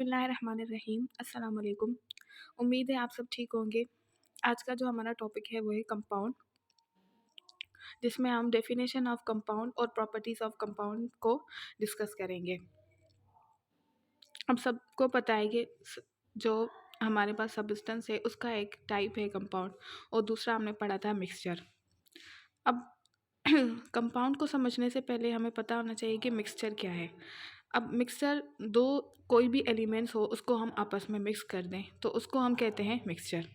बिस्मिल्लाहिर्रहमानिर्रहीम अस्सलाम वालेकुम। उम्मीद है आप सब ठीक होंगे। आज का जो हमारा टॉपिक है वो है कंपाउंड, जिसमें हम डेफिनेशन ऑफ कंपाउंड और प्रॉपर्टीज़ ऑफ कंपाउंड को डिस्कस करेंगे। अब सबको पता है कि जो हमारे पास सब्सटेंस है उसका एक टाइप है कंपाउंड और दूसरा हमने पढ़ा था मिक्सचर। अब कंपाउंड को समझने से पहले हमें पता होना चाहिए कि मिक्सचर क्या है। अब मिक्सचर दो कोई भी एलिमेंट्स हो उसको हम आपस में मिक्स कर दें तो उसको हम कहते हैं मिक्सचर।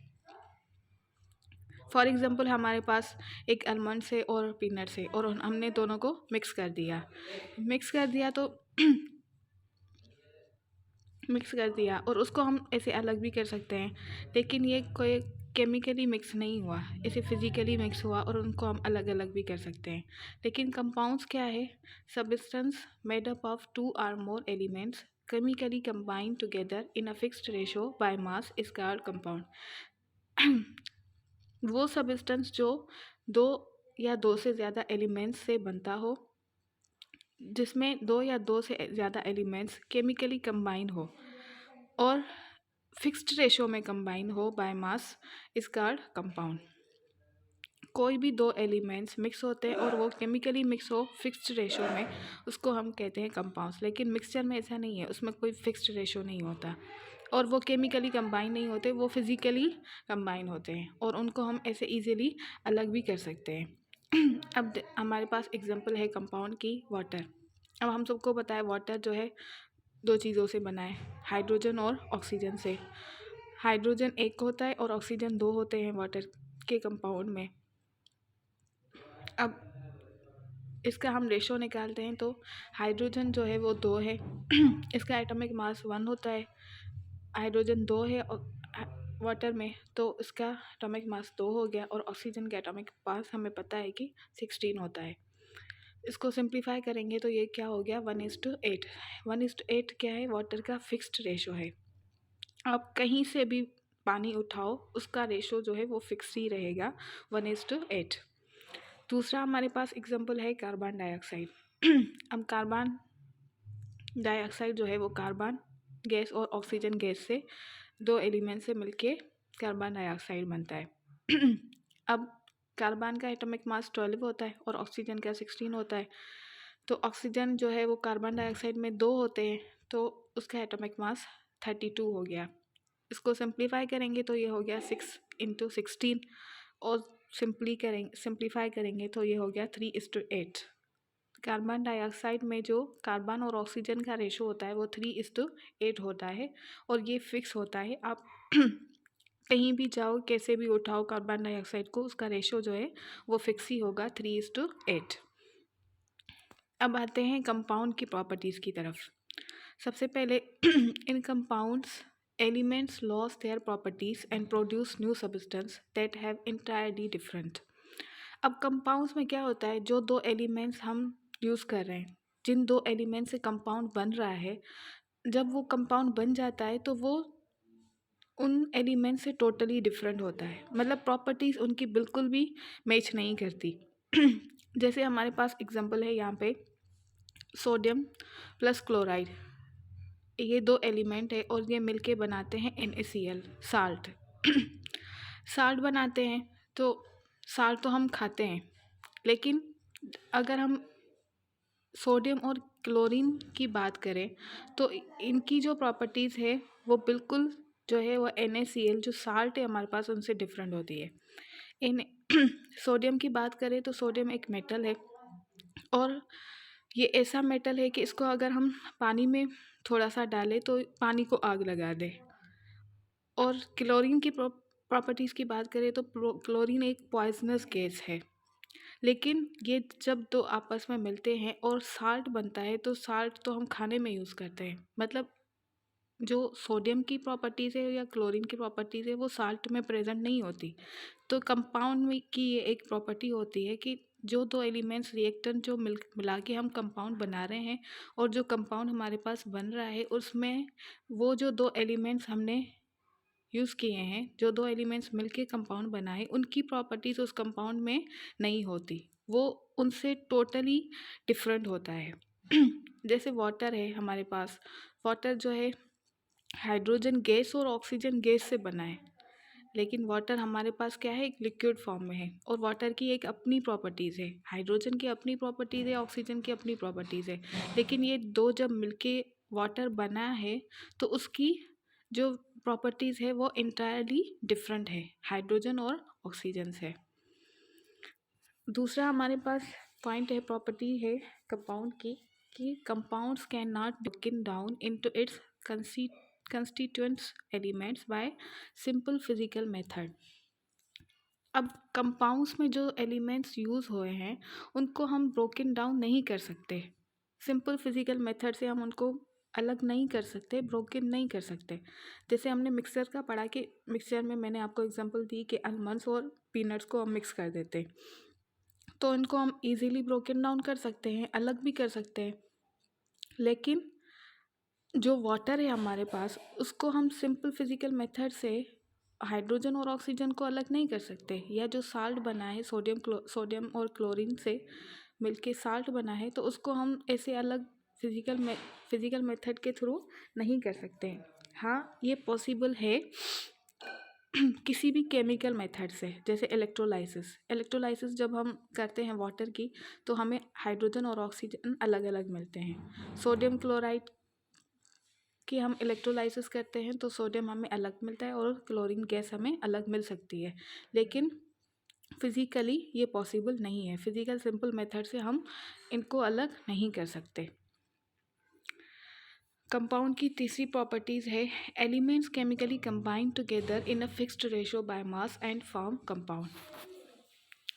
फॉर एग्ज़ाम्पल हमारे पास एक आलमंड्स है और पीनट्स है और हमने दोनों को मिक्स कर दिया तो मिक्स कर दिया और उसको हम ऐसे अलग भी कर सकते हैं, लेकिन ये कोई केमिकली मिक्स नहीं हुआ, इसे फिज़िकली मिक्स हुआ और उनको हम अलग अलग भी कर सकते हैं। लेकिन कंपाउंड्स क्या है? Substance made up of two or more elements chemically combine together in a fixed ratio by mass is called compound. वो सब्सटेंस जो दो या दो से ज़्यादा एलिमेंट्स से बनता हो, जिसमें दो या दो से ज़्यादा एलिमेंट्स केमिकली कंबाइन हो और फिक्स्ड रेशो में कंबाइन हो bye mass is called compound. कोई भी दो एलिमेंट्स मिक्स होते हैं और वो केमिकली मिक्स हो फिक्स्ड रेशो में, उसको हम कहते हैं कंपाउंड्स। लेकिन मिक्सचर में ऐसा नहीं है, उसमें कोई फिक्स्ड रेशो नहीं होता और वो केमिकली कंबाइन नहीं होते, वो फिज़िकली कंबाइन होते हैं और उनको हम ऐसे इजीली अलग भी कर सकते हैं। अब हमारे पास एग्जांपल है कंपाउंड की वाटर। अब हम सबको पता है वाटर जो है दो चीज़ों से बना है, हाइड्रोजन और ऑक्सीजन से। हाइड्रोजन एक होता है और ऑक्सीजन दो होते हैं वाटर के कंपाउंड में। अब इसका हम रेशो निकालते हैं तो हाइड्रोजन जो है वो दो है, इसका एटॉमिक मास 1 होता है। हाइड्रोजन दो है और वाटर में तो इसका एटॉमिक मास 2 हो गया और ऑक्सीजन का एटॉमिक मास हमें पता है कि 16 होता है। इसको सिंप्लीफाई करेंगे तो ये क्या हो गया 1:8। 1:8 क्या है? वाटर का फिक्स्ड रेशो है। आप कहीं से भी पानी उठाओ उसका रेशो जो है वो फिक्स ही रहेगा 1:8। दूसरा हमारे पास एग्जांपल है कार्बन डाइऑक्साइड। अब कार्बन डाइऑक्साइड जो है वो कार्बन गैस और ऑक्सीजन गैस से दो एलिमेंट से मिलके कार्बन डाइऑक्साइड बनता है। अब कार्बन का एटॉमिक मास 12 होता है और ऑक्सीजन का 16 होता है, तो ऑक्सीजन जो है वो कार्बन डाइऑक्साइड में दो होते हैं तो उसका एटॉमिक मास 32 हो गया। इसको सिंप्लीफाई करेंगे तो ये हो गया 6 × 16 और सिंप्लीफाई करेंगे तो ये हो गया 3:8। कार्बन डाइऑक्साइड में जो कार्बन और ऑक्सीजन का रेशो होता है वो 3:8 होता है और ये फिक्स होता है। आप कहीं भी जाओ कैसे भी उठाओ कार्बन डाइऑक्साइड को, उसका रेशो जो है वो फिक्स ही होगा 3:8। अब आते हैं कंपाउंड की प्रॉपर्टीज़ की तरफ। सबसे पहले in compounds elements loss their properties and produce new substance that have entirely different. अब कंपाउंड्स में क्या होता है, जो दो एलिमेंट्स हम यूज़ कर रहे हैं, जिन दो एलिमेंट से कंपाउंड बन रहा है, जब वो कंपाउंड बन जाता है तो वो उन एलिमेंट से टोटली डिफरेंट होता है, मतलब प्रॉपर्टीज़ उनकी बिल्कुल भी मैच नहीं करती। जैसे हमारे पास एग्जांपल है यहाँ पे सोडियम प्लस क्लोराइड, ये दो एलिमेंट है और ये मिलके बनाते हैं NaCl साल्ट। साल्ट बनाते हैं तो साल्ट तो हम खाते हैं, लेकिन अगर हम सोडियम और क्लोरीन की बात करें तो इनकी जो प्रॉपर्टीज़ है वो बिल्कुल जो है वो NaCl जो साल्ट है हमारे पास उनसे डिफरेंट होती है। इन सोडियम की बात करें तो सोडियम एक मेटल है और ये ऐसा मेटल है कि इसको अगर हम पानी में थोड़ा सा डालें तो पानी को आग लगा दे। और क्लोरीन की प्रॉपर्टीज़ की बात करें तो क्लोरीन एक पॉइजनस गैस है, लेकिन ये जब दो आपस में मिलते हैं और साल्ट बनता है तो साल्ट तो हम खाने में यूज़ करते हैं, मतलब जो सोडियम की प्रॉपर्टीज़ है या क्लोरीन की प्रॉपर्टीज़ है वो साल्ट में प्रेजेंट नहीं होती। तो कंपाउंड में की ये एक प्रॉपर्टी होती है कि जो दो एलिमेंट्स रिएक्टेंट जो मिला के हम कंपाउंड बना रहे हैं और जो कंपाउंड हमारे पास बन रहा है उसमें वो जो दो एलिमेंट्स हमने यूज़ किए हैं, जो दो एलिमेंट्स मिलके कंपाउंड बनाए, उनकी प्रॉपर्टीज़ उस कंपाउंड में नहीं होती, वो उनसे टोटली डिफरेंट होता है। जैसे वाटर है हमारे पास, वाटर जो है हाइड्रोजन गैस और ऑक्सीजन गैस से बना है, लेकिन वाटर हमारे पास क्या है, एक लिक्विड फॉर्म में है। और वाटर की एक अपनी प्रॉपर्टीज़ है, हाइड्रोजन की अपनी प्रॉपर्टीज़ है, ऑक्सीजन की अपनी प्रॉपर्टीज़ है। लेकिन ये दो जब मिलके वाटर बना है तो उसकी जो प्रॉपर्टीज़ है वो इंटायरली डिफरेंट है हाइड्रोजन और ऑक्सीजन से। दूसरा हमारे पास पॉइंट है, प्रॉपर्टी है कंपाउंड की, कि compounds can not broken down into its constituents elements bye simple physical method. अब कंपाउंड्स में जो एलिमेंट्स यूज़ हुए हैं उनको हम ब्रोकन डाउन नहीं कर सकते, सिंपल फिजिकल मेथड से हम उनको अलग नहीं कर सकते, ब्रोकन नहीं कर सकते। जैसे हमने मिक्सर का पढ़ा कि मिक्सचर में मैंने आपको एग्जांपल दी कि आलमंड्स और पीनट्स को हम मिक्स कर देते, तो इनको हम इजीली ब्रोकन डाउन कर सकते हैं, अलग भी कर सकते हैं। लेकिन जो वाटर है हमारे पास उसको हम सिंपल फिजिकल मेथड से हाइड्रोजन और ऑक्सीजन को अलग नहीं कर सकते। या जो साल्ट बना है सोडियम और क्लोरीन से मिलके साल्ट बना है, तो उसको हम ऐसे अलग फिजिकल मेथड के थ्रू नहीं कर सकते। हाँ, ये पॉसिबल है किसी भी केमिकल मेथड से, जैसे इलेक्ट्रोलाइसिस जब हम करते हैं वाटर की, तो हमें हाइड्रोजन और ऑक्सीजन अलग अलग मिलते हैं। सोडियम क्लोराइड कि हम इलेक्ट्रोलाइसिस करते हैं तो सोडियम हमें अलग मिलता है और क्लोरीन गैस हमें अलग मिल सकती है। लेकिन फिज़िकली ये पॉसिबल नहीं है, फिज़िकल सिंपल मेथड से हम इनको अलग नहीं कर सकते। कंपाउंड की तीसरी प्रॉपर्टीज़ है, elements chemically combine together in a fixed ratio by mass and form compound.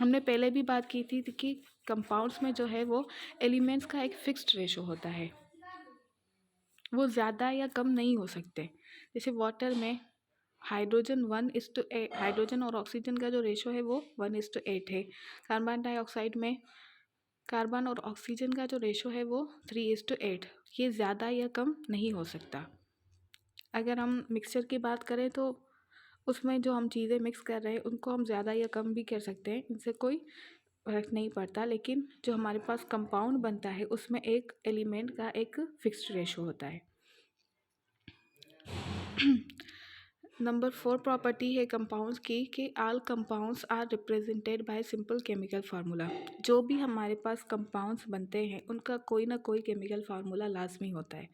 हमने पहले भी बात की थी कि कंपाउंड्स में जो है वो एलिमेंट्स का एक फिक्स्ड रेशो होता है, वो ज़्यादा या कम नहीं हो सकते। जैसे वाटर में हाइड्रोजन और ऑक्सीजन का जो रेशो है वो 1:8 है। कार्बन डाइऑक्साइड में कार्बन और ऑक्सीजन का जो रेशो है वो 3:8। ये ज़्यादा या कम नहीं हो सकता। अगर हम मिक्सचर की बात करें तो उसमें जो हम चीज़ें मिक्स कर रहे हैं उनको हम ज़्यादा या कम भी कर सकते हैं, इनसे कोई फ़र्क नहीं पड़ता। लेकिन जो हमारे पास कंपाउंड बनता है उसमें एक एलिमेंट का एक फिक्स्ड रेशो होता है। नंबर 4 प्रॉपर्टी है कंपाउंड्स की कि all compounds are represented by simple chemical formula. जो भी हमारे पास कंपाउंड्स बनते हैं उनका कोई ना कोई केमिकल फार्मूला लाजमी होता है।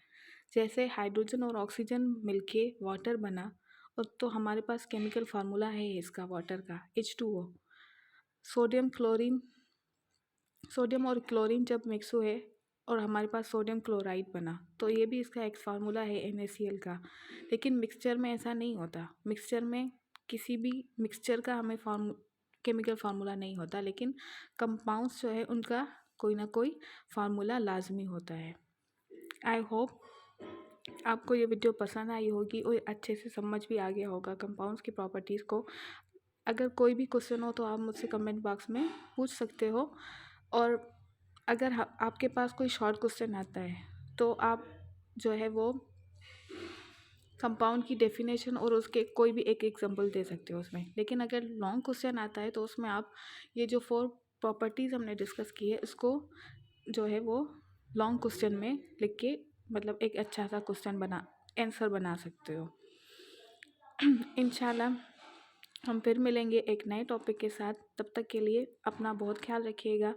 जैसे हाइड्रोजन और ऑक्सीजन मिलके वाटर बना, और तो हमारे पास केमिकल फार्मूला है इसका, वाटर का H2O। सोडियम और क्लोरीन जब मिक्स हुए और हमारे पास सोडियम क्लोराइड बना, तो ये भी इसका एक फार्मूला है NaCl का। लेकिन मिक्सचर में ऐसा नहीं होता, मिक्सचर में किसी भी मिक्सचर का हमें केमिकल फार्मूला नहीं होता, लेकिन कंपाउंड्स जो है उनका कोई ना कोई फार्मूला लाजमी होता है। आई होप आपको ये वीडियो पसंद आई होगी और अच्छे से समझ भी आ गया होगा कंपाउंड्स की प्रॉपर्टीज़ को। अगर कोई भी क्वेश्चन हो तो आप मुझसे कमेंट बॉक्स में पूछ सकते हो, और अगर आपके पास कोई शॉर्ट क्वेश्चन आता है तो आप जो है वो कंपाउंड की डेफिनेशन और उसके कोई भी एक एग्जांपल दे सकते हो उसमें। लेकिन अगर लॉन्ग क्वेश्चन आता है तो उसमें आप ये जो 4 प्रॉपर्टीज़ हमने डिस्कस की है इसको जो है वो लॉन्ग क्वेश्चन में लिख के मतलब एक अच्छा सा क्वेश्चन आंसर बना सकते हो। इंशाल्लाह हम फिर मिलेंगे एक नए टॉपिक के साथ। तब तक के लिए अपना बहुत ख्याल रखिएगा,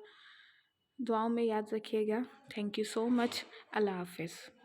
दुआओं में याद रखिएगा। Thank you so much. अल्लाह हाफिज़।